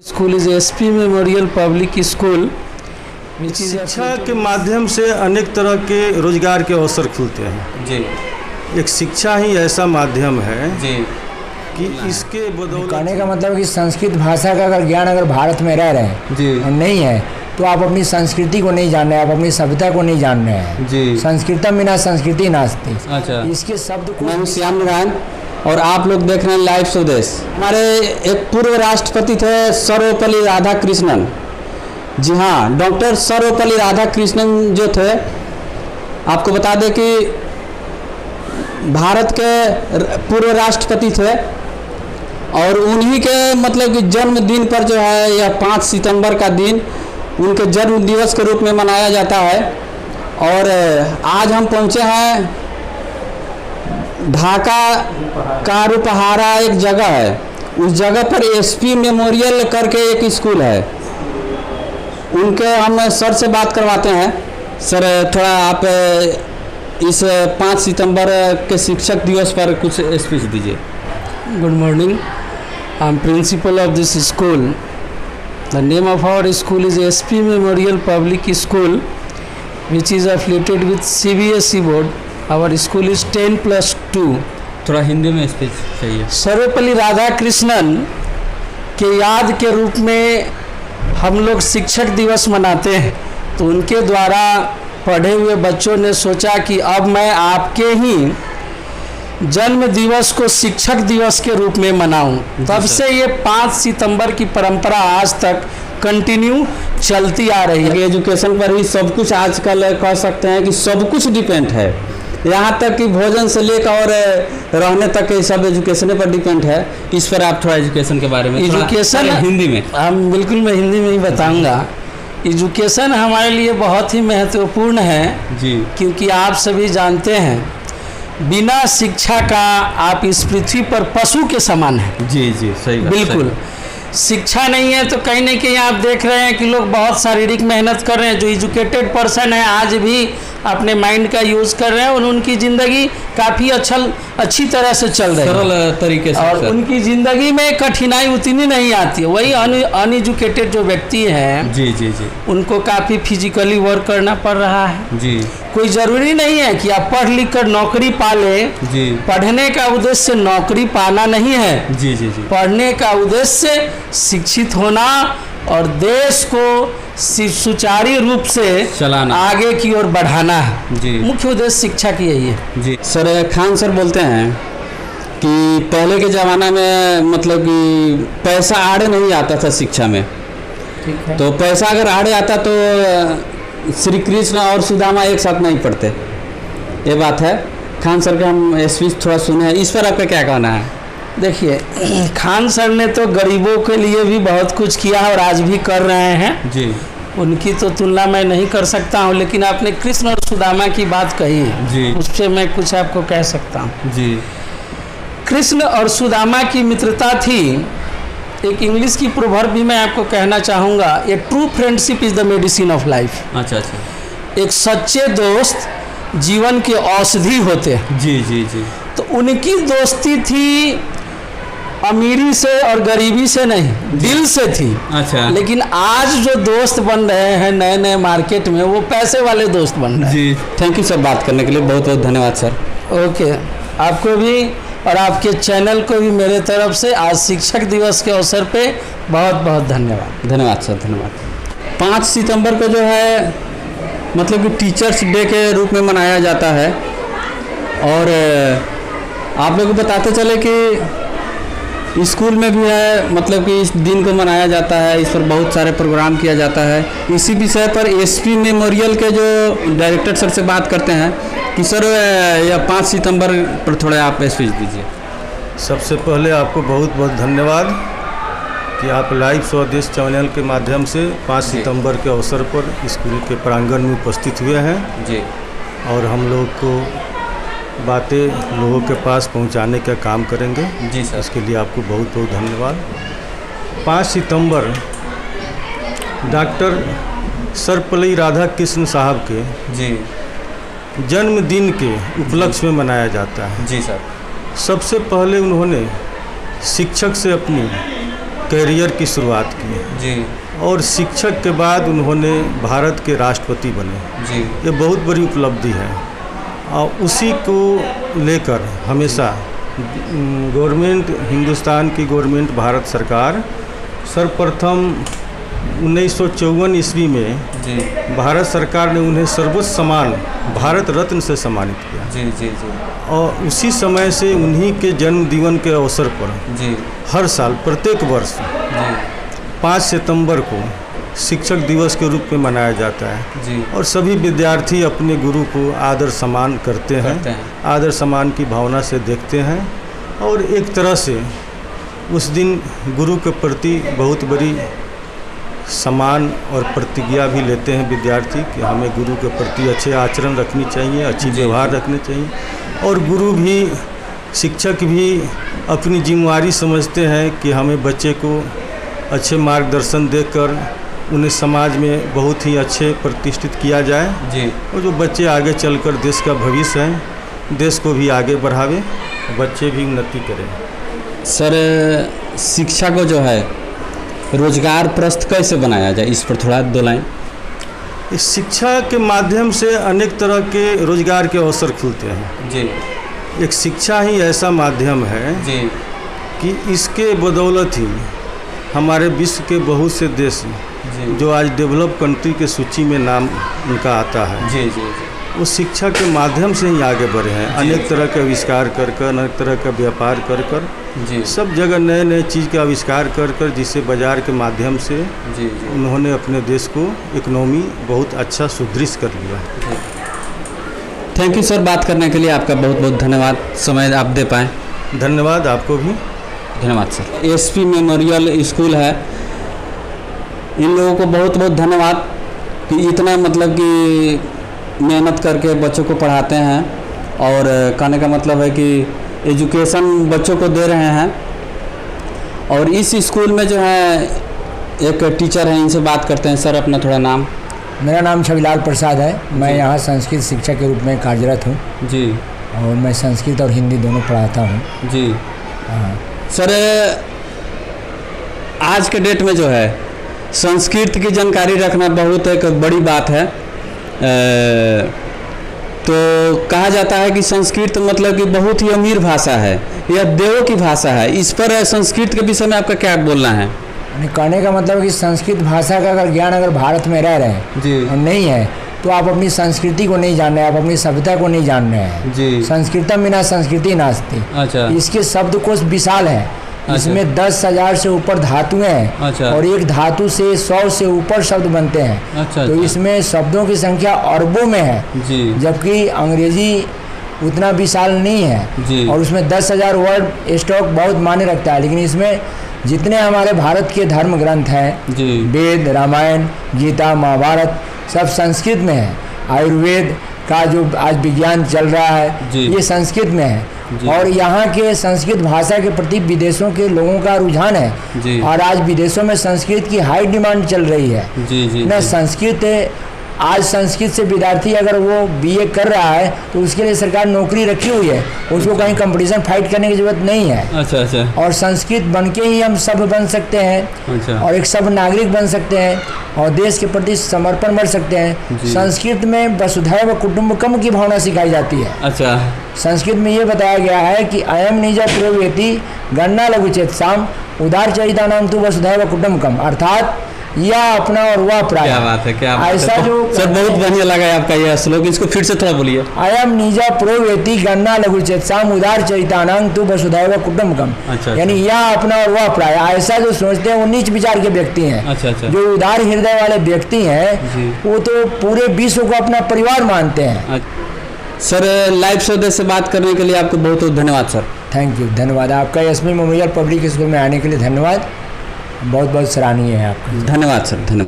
School is SP memorial public school. शिक्षा के माध्यम से अनेक तरह के रोजगार के अवसर खुलते हैं जी। एक शिक्षा ही ऐसा माध्यम है जी कि इसके बदौलत कहने का मतलब कि संस्कृत भाषा का अगर ज्ञान अगर भारत में रह रहे हैं जी और नहीं है तो आप अपनी संस्कृति को नहीं जान रहे हैं, आप अपनी सभ्यता को नहीं जान रहे हैं। जी। संस्कृतम बिना संस्कृति नास्ति। अच्छा। इसके शब्द को मैं हूँ श्याम नारायण और आप लोग देख रहे हैं लाइव स्वदेश। हमारे एक पूर्व राष्ट्रपति थे सर्वपल्ली राधाकृष्णन। जी हाँ, डॉक्टर सर्वपल्ली राधाकृष्णन जो थे, आपको बता दें कि भारत के पूर्व राष्ट्रपति थे और उन्हीं के मतलब कि जन्मदिन पर जो है यह 5 सितंबर का दिन उनके जन्म दिवस के रूप में मनाया जाता है। और आज हम पहुँचे हैं ढाका का रूपहारा एक जगह है, उस जगह पर एसपी मेमोरियल करके एक स्कूल है। उनके हम सर से बात करवाते हैं। सर, थोड़ा आप इस 5 सितंबर के शिक्षक दिवस पर कुछ स्पीच दीजिए। Good morning, I am principal of this school. The name of our school is SP memorial public school which is affiliated with CBSE board. Our school is 10+2. थोड़ा हिंदी में स्पीच चाहिए। सर्वपल्ली राधाकृष्णन के याद के रूप में हम लोग शिक्षक दिवस मनाते हैं, तो उनके द्वारा पढ़े हुए बच्चों ने सोचा कि अब मैं आपके ही जन्म दिवस को शिक्षक दिवस के रूप में मनाऊं। तब से ये 5 सितंबर की परंपरा आज तक कंटिन्यू चलती आ रही है। एजुकेशन पर ही सब कुछ आजकल कह सकते हैं कि सब कुछ डिपेंड है, यहाँ तक कि भोजन से लेकर और रहने तक के सब एजुकेशन पर डिपेंड है। इस पर आप थोड़ा एजुकेशन के बारे में एजुकेशन हिंदी में। हम बिल्कुल, मैं हिंदी में ही बताऊंगा। एजुकेशन हमारे लिए बहुत ही महत्वपूर्ण है जी, क्योंकि आप सभी जानते हैं बिना शिक्षा का आप इस पृथ्वी पर पशु के समान हैं। जी जी, सही बात। बिल्कुल, शिक्षा नहीं है तो कहीं ना कहीं आप देख रहे हैं कि लोग बहुत शारीरिक मेहनत कर रहे हैं। जो एजुकेटेड पर्सन है आज भी अपने माइंड का यूज़ कर रहे हैं और उनकी ज़िंदगी काफ़ी अच्छी तरह से चल रही है, सरल तरीके से, और उनकी ज़िंदगी में कठिनाई उतनी नहीं आती है। वही अनएजुकेटेड जो व्यक्ति हैं जी जी जी, उनको काफ़ी फिजिकली वर्क करना पड़ रहा है। जी, कोई ज़रूरी नहीं है कि आप पढ़ लिख कर नौकरी पा लें। जी, पढ़ने का उद्देश्य नौकरी पाना नहीं है। जी जी जी, पढ़ने का उद्देश्य शिक्षित होना और देश को सुचारू रूप से चलाना, आगे की ओर बढ़ाना है। जी, मुख्य उद्देश्य शिक्षा की यही है। जी। सर, खान सर बोलते हैं कि पहले के ज़माना में मतलब कि पैसा आड़े नहीं आता था शिक्षा में। ठीक है। तो पैसा अगर आड़े आता तो श्री कृष्ण और सुदामा एक साथ नहीं पढ़ते, ये बात है। खान सर का हम स्पीच थोड़ा सुने हैं, इस पर आपका क्या कहना है? देखिए, खान सर ने तो गरीबों के लिए भी बहुत कुछ किया और आज भी कर रहे हैं जी। उनकी तो तुलना मैं नहीं कर सकता हूं, लेकिन आपने कृष्ण और सुदामा की बात कही जी, उससे मैं कुछ आपको कह सकता हूं। जी। कृष्ण और सुदामा की मित्रता थी। एक इंग्लिश की प्रोवर्ब भी मैं आपको कहना चाहूँगा, a true friendship is the medicine of life. अच्छा अच्छा। एक सच्चे दोस्त जीवन के औषधि होते हैं। जी जी जी। तो उनकी दोस्ती थी अमीरी से और गरीबी से नहीं, दिल से थी। अच्छा। लेकिन आज जो दोस्त बन रहे हैं नए नए मार्केट में, वो पैसे वाले दोस्त बन रहे हैं। जी, थैंक यू सर, बात करने के लिए बहुत बहुत धन्यवाद सर। ओके, आपको भी और आपके चैनल को भी मेरे तरफ से आज शिक्षक दिवस के अवसर पे बहुत बहुत धन्यवाद। धन्यवाद सर, धन्यवाद। 5 सितंबर को जो है मतलब कि टीचर्स डे के रूप में मनाया जाता है और आप लोग को बताते चले कि स्कूल में भी है, मतलब कि इस दिन को मनाया जाता है, इस पर बहुत सारे प्रोग्राम किया जाता है। इसी विषय पर एसपी मेमोरियल के जो डायरेक्टर सर से बात करते हैं कि सर यह 5 सितंबर पर थोड़ा आप स्पीच दीजिए। सबसे पहले आपको बहुत बहुत धन्यवाद कि आप लाइव स्वदेश चैनल के माध्यम से 5 सितंबर के अवसर पर स्कूल के प्रांगण में उपस्थित हुए हैं जी, और हम लोग को बातें लोगों के पास पहुंचाने का काम करेंगे। जी सर, इसके लिए आपको बहुत बहुत धन्यवाद। 5 सितंबर डॉक्टर सर्वपल्ली राधाकृष्ण साहब के जी, जन्मदिन के उपलक्ष्य में मनाया जाता है। जी सर। सबसे पहले उन्होंने शिक्षक से अपनी कैरियर की शुरुआत की जी और शिक्षक के बाद उन्होंने भारत के राष्ट्रपति बने। जी ये बहुत बड़ी उपलब्धि है और उसी को लेकर हमेशा गवर्नमेंट, हिंदुस्तान की गवर्नमेंट, भारत सरकार सर्वप्रथम 1954 ईस्वी में जी भारत सरकार ने उन्हें सर्वोच्च सम्मान भारत रत्न से सम्मानित किया जी जी जी और उसी समय से उन्हीं के जन्म दिवस के अवसर पर जी हर साल प्रत्येक वर्ष जी 5 सितंबर को शिक्षक दिवस के रूप में मनाया जाता है जी और सभी विद्यार्थी अपने गुरु को आदर सम्मान करते हैं, आदर सम्मान की भावना से देखते हैं और एक तरह से उस दिन गुरु के प्रति बहुत बड़ी सम्मान और प्रतिज्ञा भी लेते हैं विद्यार्थी कि हमें गुरु के प्रति अच्छे आचरण रखनी चाहिए, अच्छी व्यवहार रखने चाहिए और गुरु भी, शिक्षक भी अपनी जिम्मेवारी समझते हैं कि हमें बच्चे को अच्छे मार्गदर्शन देकर उन्हें समाज में बहुत ही अच्छे प्रतिष्ठित किया जाए जी और जो बच्चे आगे चलकर देश का भविष्य है, देश को भी आगे बढ़ावे, बच्चे भी उन्नति करें। सर, शिक्षा को जो है रोजगार प्रस्त कैसे बनाया जाए, इस पर थोड़ा 2 लाइन। इस शिक्षा के माध्यम से अनेक तरह के रोजगार के अवसर खुलते हैं जी। एक शिक्षा ही ऐसा माध्यम है जी कि इसके बदौलत ही हमारे विश्व के बहुत से देश जी जो आज डेवलप कंट्री के सूची में नाम उनका आता है, जी जी जी वो शिक्षा के माध्यम से ही आगे बढ़े हैं। अनेक तरह के आविष्कार कर कर, अनेक तरह का व्यापार कर कर, जी सब जगह नए नए चीज़ का आविष्कार कर कर, जिससे बाजार के माध्यम से जी जी उन्होंने अपने देश को इकोनॉमी बहुत अच्छा सुदृढ़ कर लिया। थैंक यू सर, बात करने के लिए आपका बहुत बहुत धन्यवाद, समय आप दे पाएँ। धन्यवाद आपको भी। धन्यवाद सर। एसपी मेमोरियल स्कूल है, इन लोगों को बहुत बहुत धन्यवाद कि इतना मतलब कि मेहनत करके बच्चों को पढ़ाते हैं और कहने का मतलब है कि एजुकेशन बच्चों को दे रहे हैं। और इस स्कूल में जो है एक टीचर हैं, इनसे बात करते हैं। सर, अपना थोड़ा नाम। मेरा नाम छविलाल प्रसाद है, मैं यहाँ संस्कृत शिक्षक के रूप में कार्यरत हूँ जी। और मैं संस्कृत और हिंदी दोनों पढ़ाता हूँ जी। हाँ। सर, आज के डेट में जो है संस्कृत की जानकारी रखना बहुत एक बड़ी बात है। तो कहा जाता है कि संस्कृत मतलब कि बहुत ही अमीर भाषा है, यह देवों की भाषा है। इस पर संस्कृत के विषय में आपका क्या बोलना है? कहने का मतलब कि संस्कृत भाषा का अगर ज्ञान अगर भारत में रह रहे हैं जी और नहीं है तो आप अपनी संस्कृति को नहीं जान रहे, आप अपनी सभ्यता को नहीं जान रहे हैं जी। संस्कृतम बिना संस्कृति नास्ति। अच्छा। इसके शब्दकोश विशाल है, इसमें 10,000 से ऊपर धातुएं हैं। अच्छा। और एक धातु से 100 से ऊपर शब्द बनते हैं। अच्छा। तो इसमें शब्दों की संख्या अरबों में है जी। जबकि अंग्रेजी उतना विशाल नहीं है जी। और उसमें 10,000 वर्ड स्टॉक बहुत मायने रखता है। लेकिन इसमें जितने हमारे भारत के धर्म ग्रंथ हैं जी। वेद, रामायण, गीता, महाभारत सब संस्कृत में है। आयुर्वेद का जो आज विज्ञान चल रहा है जी। ये संस्कृत में है जी। और यहाँ के संस्कृत भाषा के प्रति विदेशों के लोगों का रुझान है जी। और आज विदेशों में संस्कृत की हाई डिमांड चल रही है जी जी ना। जी। संस्कृत आज संस्कृत से विद्यार्थी अगर वो बीए कर रहा है तो उसके लिए सरकार नौकरी रखी हुई है, उसको कहीं कंपटीशन फाइट करने की जरूरत नहीं है। अच्छा अच्छा। और संस्कृत बन के ही हम सब बन सकते हैं। अच्छा। और एक सब नागरिक बन सकते हैं और देश के प्रति समर्पण बढ़ सकते हैं। जी। संस्कृत में वसुधैव कुटुम्बकम की भावना सिखाई जाती है। अच्छा। संस्कृत में ये बताया गया है कि अयम निजा प्रवेति गणना लघुचेत साम उदार चरिता नाम तु वसुधैव कुटुम्बकम, अर्थात या अपना और वह पराया। क्या बात है, क्या बात ऐसा है। जो सर, बहुत बढ़िया लगा है आपका यह श्लोक, इसको फिर से थोड़ा बोलिए। अयम निजा प्रोवेति गणना लघुचेत साम उदार चरितानांग तु वसुधैव कुटुम्बकम। अच्छा। यानी यह अपना और वह पराया। ऐसा जो सोचते हैं वो नीच विचार के व्यक्ति हैं। अच्छा अच्छा। जो उदार हृदय वाले व्यक्ति हैं वो तो पूरे विश्व को अपना परिवार मानते हैं। सर, लाइव सौदे से बात करने के लिए आपको बहुत बहुत धन्यवाद सर। थैंक यू, धन्यवाद आपका। एसपी मेमोरियल पब्लिक स्कूल में आने के लिए धन्यवाद, बहुत बहुत सराहनीय है आपका। धन्यवाद सर, धन्यवाद।